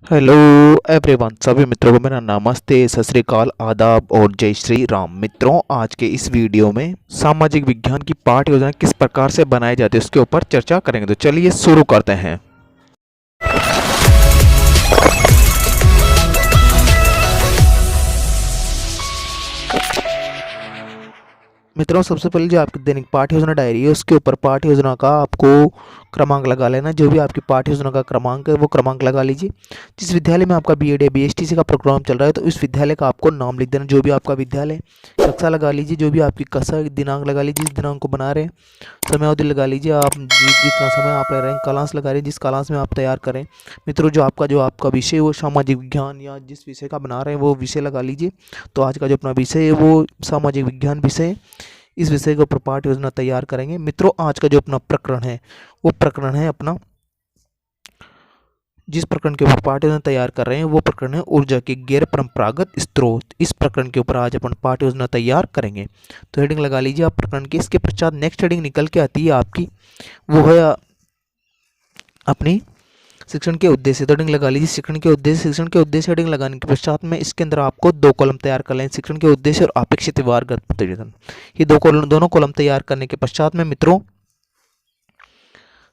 Hello everyone, सभी मित्रों को मेरा नमस्ते, सत श्री अकाल, आदाब और जय श्री राम। मित्रों, आज के इस वीडियो में सामाजिक विज्ञान की पाठ्य योजना किस प्रकार से बनाई जाती है उसके ऊपर चर्चा करेंगे। तो चलिए शुरू करते हैं। मित्रों, सबसे पहले जो आपकी दैनिक पाठ्य योजना डायरी है उसके ऊपर पाठ्य योजना का आपको क्रमांक लगा लेना। जो भी आपकी पाठ्य योजना का क्रमांक है वो क्रमांक लगा लीजिए। जिस विद्यालय में आपका बीएड या बीएसटीसी का प्रोग्राम चल रहा है तो इस विद्यालय का आपको नाम लिख देना। जो भी आपका विद्यालय, कक्षा लगा लीजिए। जो भी आपकी कक्षा दिनांक लगा लीजिए, जिस दिनांक को बना रहे हैं। समय अवधि लगा लीजिए। आप जितना समय आप ले रहे हैं, क्लास लगा रहे हैं, जिस क्लास में आप तैयार करें। मित्रों, जो आपका विषय वो सामाजिक विज्ञान या जिस विषय का बना रहे हैं वो विषय लगा लीजिए। तो आज का जो अपना विषय है वो सामाजिक विज्ञान विषय है। इस विषय के ऊपर पाठ्य योजना तैयार करेंगे। मित्रों, आज का जो अपना प्रकरण है वो प्रकरण है अपना, जिस प्रकरण के ऊपर पाठ्य योजना तैयार कर रहे हैं वो प्रकरण है ऊर्जा के गैर परंपरागत स्रोत। इस प्रकरण के ऊपर आज अपन पाठ्य योजना तैयार करेंगे। तो हेडिंग लगा लीजिए आप प्रकरण की। इसके पश्चात नेक्स्ट हेडिंग निकल के आती है आपकी, वो है अपनी शिक्षण के उद्देश्य। तो हेडिंग लगा लीजिए शिक्षण के उद्देश्य। शिक्षण के उद्देश्य हेडिंग लगाने के पश्चात में इसके अंदर आपको दो कॉलम तैयार कर लें, शिक्षण के उद्देश्य और अपेक्षित व्यवहारगत प्रतिवेदन। ये दोनों कॉलम तैयार करने के पश्चात में मित्रों,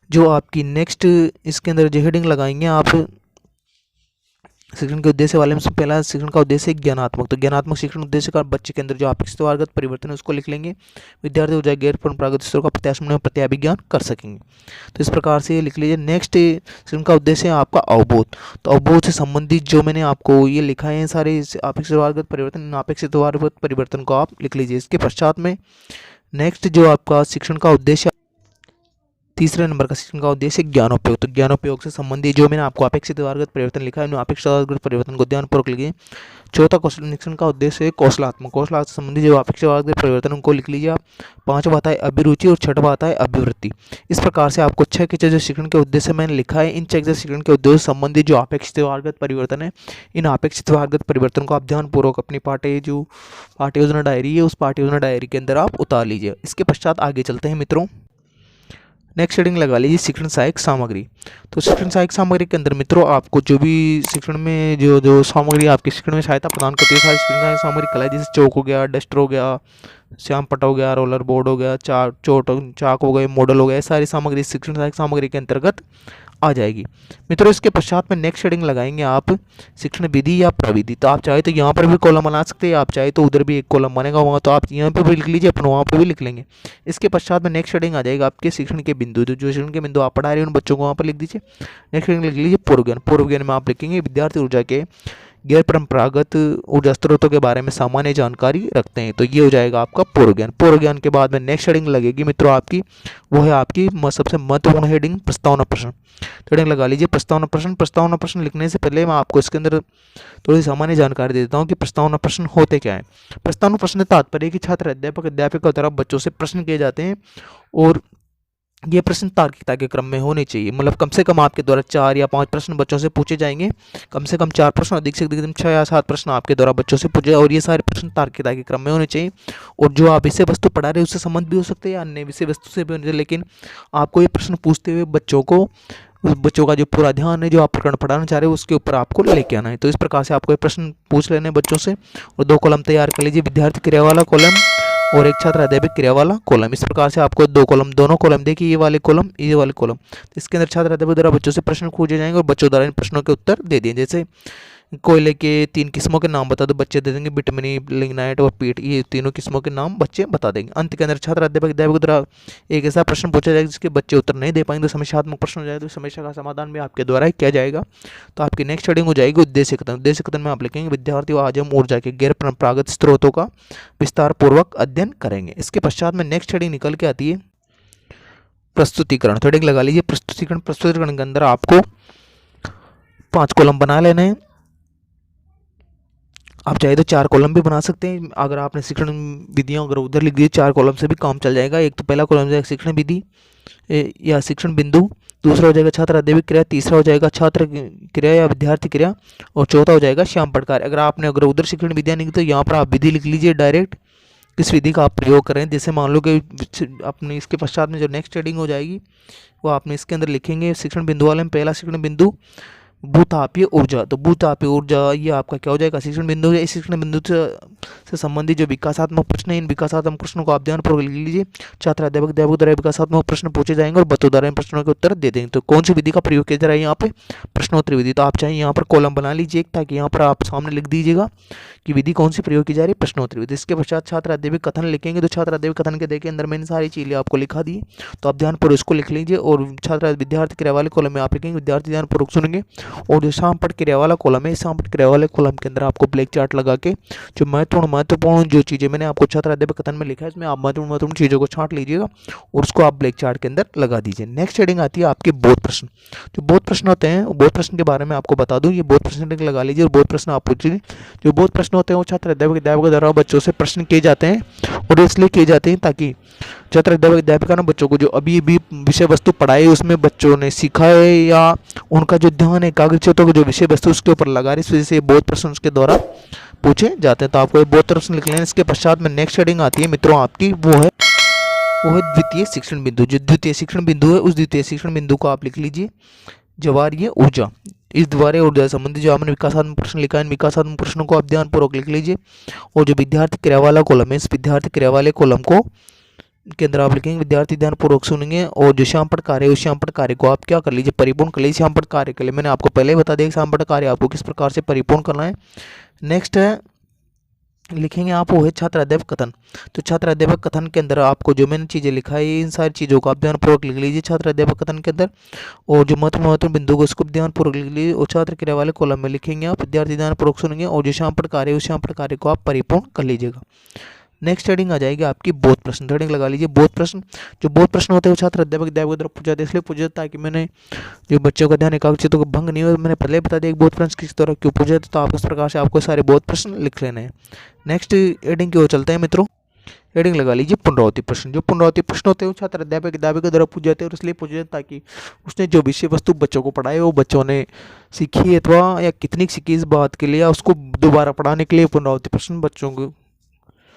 जो आपकी नेक्स्ट इसके अंदर जो हेडिंग लगाएंगे आप शिक्षण के उद्देश्य वाले में, पहला शिक्षण का उद्देश्य ज्ञानात्मक। तो ज्ञानात्मक शिक्षण उद्देश्य का बच्चे के अंदर जो अपेक्षित व्यवहारगत परिवर्तन है उसको लिख लेंगे। विद्यार्थी ऊर्जा गैर परंपरागत स्रोत का प्रत्याशमन में प्रत्याभिज्ञान कर सकेंगे। तो इस प्रकार से लिख लीजिए। नेक्स्ट शिक्षण का उद्देश्य है आपका अवबोध। तो अवबोध से संबंधित जो मैंने आपको ये लिखा है सारे अपेक्षित व्यवहारगत परिवर्तन, अपेक्षित व्यवहारगत परिवर्तन को आप लिख लीजिए। इसके पश्चात में नेक्स्ट जो आपका शिक्षण का उद्देश्य, तीसरे नंबर का शिक्षण का उद्देश्य ज्ञानोपयोग। तो ज्ञानोपयोग से संबंधित जो मैंने आपको अपेक्षित व्यवहारगत परिवर्तन लिखा है, अपेक्षित व्यवहारगत परिवर्तन को ध्यानपूर्वक लिखिए। चौथा क्वेश्चन शिक्षण का उद्देश्य है कौशलात्मक। कौशल से संबंधित जो अपेक्षित व्यवहारगत परिवर्तन उनको लिख लीजिए आप। पांचवा आता है अभिरुचि और छठवा आता है अभिवृत्ति। इस प्रकार से आपको छह के जो शिक्षण के उद्देश्य मैंने लिखा है, इन छह के शिक्षण के उद्देश्य संबंधित जो अपेक्षित व्यवहारगत परिवर्तन है, इन अपेक्षित व्यवहारगत परिवर्तन को आप ध्यानपूर्वक अपनी पाठ्य योजना डायरी है उस पाठ्य योजना डायरी के अंदर आप उतार लीजिए। इसके पश्चात आगे चलते हैं मित्रों। नेक्स्ट हेडिंग लगा लीजिए शिक्षण सहायक सामग्री। तो शिक्षण सहायक सामग्री के अंदर मित्रों आपको जो भी शिक्षण में जो जो सामग्री आपके शिक्षण में सहायता प्रदान करती है, सारी शिक्षण सहायक सामग्री कलाई, जैसे चौक हो गया, डस्टर हो गया, श्याम पट्टा हो गया, रोलर बोर्ड हो गया, चाक हो गए, मॉडल हो गया, सारी सामग्री शिक्षण सहायक सामग्री के अंतर्गत आ जाएगी। मित्रों, इसके पश्चात में नेक्स्ट हेडिंग लगाएंगे आप शिक्षण विधि या प्रविधि। तो आप चाहे तो यहाँ पर भी कॉलम बना सकते हैं, आप चाहे तो उधर भी एक कॉलम बनेगा वहाँ, तो आप यहाँ पर भी लिख लीजिए, अपन वहाँ पर भी लिख लेंगे। इसके पश्चात में नेक्स्ट हेडिंग आ जाएगा आपके शिक्षण के बिंदु। तो जो शिक्षण के बिंदु आप पढ़ा रहे हैं उन बच्चों को वहाँ पर लिख दीजिए। नेक्स्ट हेडिंग लिख लीजिए पूर्व ज्ञान। पूर्व ज्ञान में आप लिखेंगे विद्यार्थी ऊर्जा के गैर परंपरागत ऊर्जा स्रोतों के बारे में सामान्य जानकारी रखते हैं। तो ये हो जाएगा आपका पूर्व ज्ञान। पूर्व ज्ञान के बाद में नेक्स्ट हेडिंग लगेगी मित्रों आपकी, वो है आपकी सबसे महत्वपूर्ण हेडिंग प्रस्तावना प्रश्न। तो हेडिंग लगा लीजिए प्रस्तावना प्रश्न। प्रस्तावना प्रश्न लिखने से पहले मैं आपको इसके अंदर थोड़ी सामान्य जानकारी दे देता हूँ कि प्रस्तावना प्रश्न होते क्या है। प्रस्तावना प्रश्न तात्पर्य कि छात्र अध्यापक की तरफ बच्चों से प्रश्न किए जाते हैं और ये प्रश्न तार्किकता के क्रम में होने चाहिए। मतलब कम से कम आपके द्वारा 4 या 5 प्रश्न बच्चों से पूछे जाएंगे। कम से कम 4 प्रश्न, अधिक से अधिक 6 या 7 प्रश्न आपके द्वारा बच्चों से पूछे, और ये सारे प्रश्न तार्किकता के क्रम में होने चाहिए। और जो आप विषय वस्तु पढ़ा रहे हैं उससे संबंध भी हो सकते हैं या अन्य विषय वस्तु से भी होने चाहिए, लेकिन आपको ये प्रश्न पूछते हुए बच्चों का जो पूरा ध्यान है जो आप प्रकरण पढ़ाना चाह रहे हो उसके ऊपर आपको लेके आना है। तो इस प्रकार से आपको ये प्रश्न पूछ लेने बच्चों से, और 2 कॉलम तैयार कर लीजिए, विद्यार्थी क्रिया वाला कॉलम और एक छात्र अध्यापक क्रिया वाला कॉलम। इस प्रकार से आपको दोनों कॉलम देखिए, ये वाले कॉलम, ये वाले कॉलम। इसके अंदर छात्र अध्यापक द्वारा बच्चों से प्रश्न पूछे जाएंगे और बच्चों द्वारा इन प्रश्नों के उत्तर दे दिए। जैसे कोयले के 3 किस्मों के नाम बता दो, बच्चे दे देंगे बिटमनी, लिग्नाइट और पीट, ये तीनों किस्मों के नाम बच्चे बता देंगे। अंत के अंदर छात्र अध्यापक द्वारा एक ऐसा प्रश्न पूछा जाएगा जिसके बच्चे उत्तर नहीं दे पाएंगे, तो समस्यात्मक प्रश्न हो जाएगा, तो समस्या का समाधान भी आपके द्वारा ही किया जाएगा। तो आपकी नेक्स्ट हेडिंग हो जाएगी उद्देश्य कथन। उद्देश्य कथन में आप लिखेंगे विद्यार्थी आज हम ऊर्जा के गैर परंपरागत स्रोतों का विस्तार पूर्वक अध्ययन करेंगे। इसके पश्चात में नेक्स्ट हेडिंग निकल के आती है प्रस्तुतिकरण। तो हेडिंग लगा लीजिए प्रस्तुतिकरण। प्रस्तुतिकरण के अंदर आपको 5 कॉलम बना लेने हैं। आप चाहे तो 4 कॉलम भी बना सकते हैं। अगर आपने शिक्षण विधियां अगर उधर लिख दी 4 कॉलम से भी काम चल जाएगा। एक तो पहला कॉलम हो जाएगा शिक्षण विधि या शिक्षण बिंदु, दूसरा हो जाएगा छात्र अध्यापक क्रिया, तीसरा हो जाएगा छात्र क्रिया या विद्यार्थी क्रिया, और चौथा हो जाएगा श्याम पटकार। अगर उधर शिक्षण विधियां नहीं तो यहाँ पर आप विधि लिख लीजिए डायरेक्ट, किस विधि का आप प्रयोग करें। जैसे मान लो कि अपने इसके पश्चात में जो नेक्स्ट हेडिंग हो जाएगी वो आपने इसके अंदर लिखेंगे शिक्षण बिंदु वाले में, पहला शिक्षण बिंदु भूतापीय ऊर्जा। तो भूतापीय ऊर्जा ये आपका क्या हो जाएगा, शिक्षण बिंदु है। इस शिक्षण बिंदु से संबंधित जो विकासात्मक प्रश्न है, इन विकासात्मक प्रश्नों को आप ध्यानपूर्वक लिख लीजिए। छात्र अध्यापक द्वारा विकासात्मक प्रश्न पूछे जाएंगे और बच्चों द्वारा इन प्रश्नों के उत्तर दे देंगे। तो कौन सी विधि का प्रयोग किया जा रहा है यहाँ पे, प्रश्नोत्तरी विधि। तो आप चाहे यहाँ पर कॉलम बना लीजिए ताकि यहाँ पर आप सामने लिख दीजिएगा कि विधि कौन सी प्रयोग की जा रही है, प्रश्नोत्तरी विधि। इसके पश्चात छात्र अध्यापक कथन लिखेंगे। तो छात्र अध्यापक कथन के देखिए अंदर मैंने सारी चीजें आपको लिखा दी, तो आप ध्यानपूर्वक इसको लिख लीजिए। और छात्र विद्यार्थी क्रिया वाले कॉलम में आप लिखेंगे, विद्यार्थी ध्यानपूर्वक सुनेंगे। और जो शामपट क्रिया वाला कॉलम है, शामपट क्रिया वाले कॉलम के अंदर आपको ब्लैक चार्ट लगा के जो महत्वपूर्ण जो चीजें मैंने आपको छात्र अध्यापक कथन में लिखा है, इसमें आप महत्वपूर्ण चीजों को छांट लीजिएगा और उसको आप ब्लैक चार्ट के अंदर लगा दीजिए। नेक्स्ट हेडिंग आती है आपके बोध प्रश्न। जो बोध प्रश्न होते हैं, बोध प्रश्न के बारे में आपको बता दूं, ये बोध प्रश्न हेडिंग लगा लीजिए और बोध प्रश्न आप पूछिए। जो बोध प्रश्न होते हैं वो छात्र अध्यापक द्वारा बच्चों से प्रश्न किए जाते हैं और इसलिए किए जाते हैं ताकि छात्र अध्यापिका ने बच्चों को जो अभी विषय वस्तु पढ़ाई उसमें बच्चों ने सीखा है या उनका जो ध्यान है एकाग्रचित्त जो विषय वस्तु उसके ऊपर लगा रही, इस वजह से बोध प्रश्न उसके द्वारा पूछे जाते हैं। तो आपको बोध प्रश्न लिख लेना। इसके पश्चात में नेक्स्ट हेडिंग आती है मित्रों आपकी, वो है द्वितीय शिक्षण बिंदु। जो द्वितीय शिक्षण बिंदु है उस द्वितीय शिक्षण बिंदु को आप लिख लीजिए ज्वारीय ऊर्जा। इस द्वारा ऊर्जा संबंधी जो आपने विकासात्मक प्रश्न लिखा है, इन विकासात्मक प्रश्नों को आप ध्यानपूर्वक लिख लीजिए। और जो विद्यार्थी क्रिया वाला कॉलम है, इस विद्यार्थी क्रिया वाले कॉलम को के अंदर आप लिखेंगे विद्यार्थी ध्यानपूर्वक सुनेंगे। और जो श्यामपट कार्य है उस श्यामपट कार्य को आप क्या कर लीजिए, परिपूर्ण कर लीजिए। श्यामपट कार्य के लिए मैंने आपको पहले ही बता दिया श्यामपट कार्य आपको किस प्रकार से परिपूर्ण करना है। नेक्स्ट है लिखेंगे आप, वो है छात्र अध्यापक कथन। तो छात्र अध्यापक कथन के अंदर आपको जो मैंने चीज़ें लिखा है, इन सारी चीज़ों को आप ध्यानपूर्वक लिख लीजिए छात्र अध्यापक कथन के अंदर। और जो महत्वपूर्ण बिंदु को उसको ध्यानपूर्वक लिख लीजिए। और छात्र क्रिया वाले कॉलम में लिखेंगे आप विद्यार्थी ध्यानपूर्वक सुनेंगे। और जो श्यामपट कार्य है उस श्यामपट कार्य को आप परिपूर्ण कर लीजिएगा। नेक्स्ट हेडिंग आ जाएगी आपकी बोध प्रश्न। हेडिंग लगा लीजिए बोध प्रश्न। जो बोध प्रश्न होते हैं वो छात्र अध्यापक द्वारा पूछा जाता है, इसलिए पूछा जाता है कि मैंने जो बच्चों का ध्यान एकाग्रचित्त को भंग नहीं हो, मैंने पहले बता दिया बोध प्रश्न किस तरह क्यों पूछा जाता है। तो आप इस प्रकार से आपको सारे बोध प्रश्न लिख लेने हैं। नेक्स्ट हेडिंग की ओर चलते हैं मित्रों। हेडिंग लगा लीजिए पुनरावृत्ति प्रश्न। जो पुनरावृत्ति प्रश्न होते हैं वो छात्र अध्यापक के द्वारा पूछे जाते हैं और इसलिए पूछे जाते हैं ताकि उसने जो विषय वस्तु बच्चों को पढ़ाए वो बच्चों ने सीखी अथवा या कितनी सीखी इस बात के लिए, उसको दोबारा पढ़ाने के लिए पुनरावृत्ति प्रश्न बच्चों को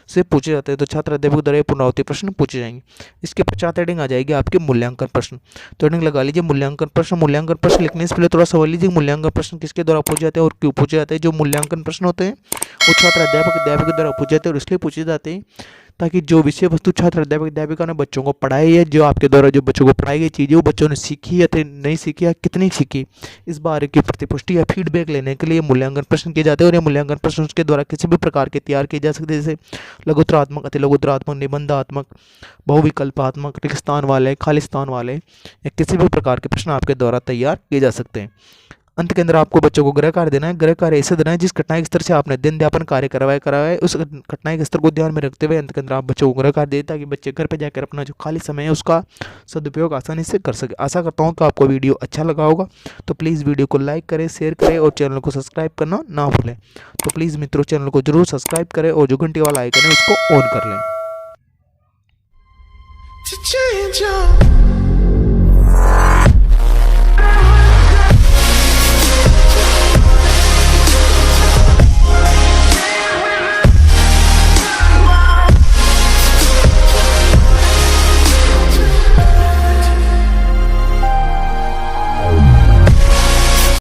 से पूछे जाते हैं। तो छात्र अध्यापक द्वारा पुनरावृत्ति प्रश्न पूछे जाएंगे। इसके पश्चात हेडिंग आ जाएगी आपके मूल्यांकन प्रश्न। तो हेडिंग लगा लीजिए मूल्यांकन प्रश्न। मूल्यांकन प्रश्न लिखने से पहले थोड़ा समझ लीजिए मूल्यांकन प्रश्न किसके द्वारा पूछे जाते हैं और क्यों पूछे जाते हैं। जो मूल्यांकन प्रश्न होते हैं वो छात्र अध्यापक द्वारा पूछे जाते हैं और इसलिए पूछे जाते हैं ताकि जो विषय वस्तु छात्र अध्यापिका ने बच्चों को पढ़ाई है, जो आपके द्वारा जो बच्चों को पढ़ाई गई चीज़ें वो बच्चों ने सीखी या नहीं सीखी या कितनी सीखी, इस बारे की प्रतिपुष्टि या फीडबैक लेने के लिए मूल्यांकन प्रश्न किए जाते हैं। और ये मूल्यांकन प्रश्न उसके द्वारा किसी भी प्रकार के तैयार किए जा सकते हैं, जैसे लघुत्तरात्मक, अतिलघुत्तरात्मक, निबंधात्मक, बहुविकल्पात्मक, रिक्त स्थान वाले, खाली स्थान वाले, या किसी भी प्रकार के प्रश्न आपके द्वारा तैयार किए जा सकते हैं। अंत के अंदर आपको बच्चों को गृह कार्य देना है। गृह कार्य ऐसे देना है जिस कठिनाई के स्तर से आपने दिन व्यापन कार्य कराया है उस कठिनाई के स्तर को ध्यान में रखते हुए अंत के अंदर आप बच्चों को गृह कार्य दें ताकि बच्चे घर पे जाकर अपना जो खाली समय है उसका सदुपयोग आसानी से कर सके। आशा करता हूँ कि आपको वीडियो अच्छा लगा होगा। तो प्लीज़ वीडियो को लाइक करें, शेयर करें और चैनल को सब्सक्राइब करना ना भूलें। तो प्लीज़ मित्रों चैनल को जरूर सब्सक्राइब करें और जो घंटी वाला आइकन है उसको ऑन कर लें।